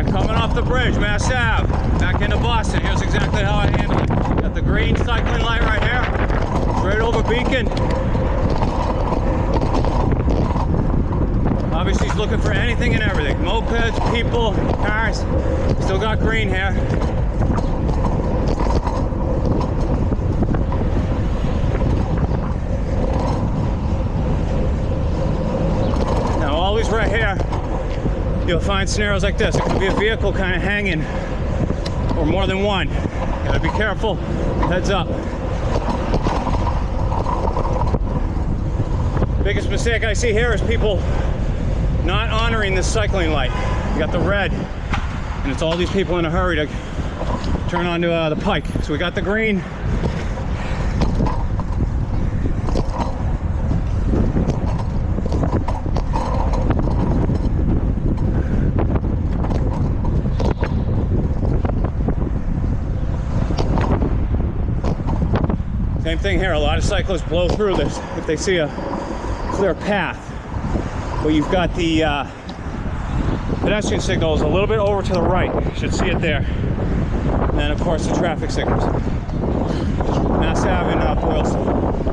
Coming off the bridge, Mass Ave, back into Boston. Here's exactly how I handle it. Got the green cycling light right here, right over Beacon. Obviously he's looking for anything and everything. Mopeds, people, cars. Still got green here. Now always right here, you'll find scenarios like this. It could be a vehicle kind of hanging, or more than one. Gotta be careful, heads up. Biggest mistake I see here is people not honoring this cycling light. You got the red, and it's all these people in a hurry to turn onto the pike. So we got the green. Same thing here, a lot of cyclists blow through this if they see a clear path. But you've got the pedestrian signals a little bit over to the right. You should see it there. And then of course the traffic signals. Mass Ave in Boylston.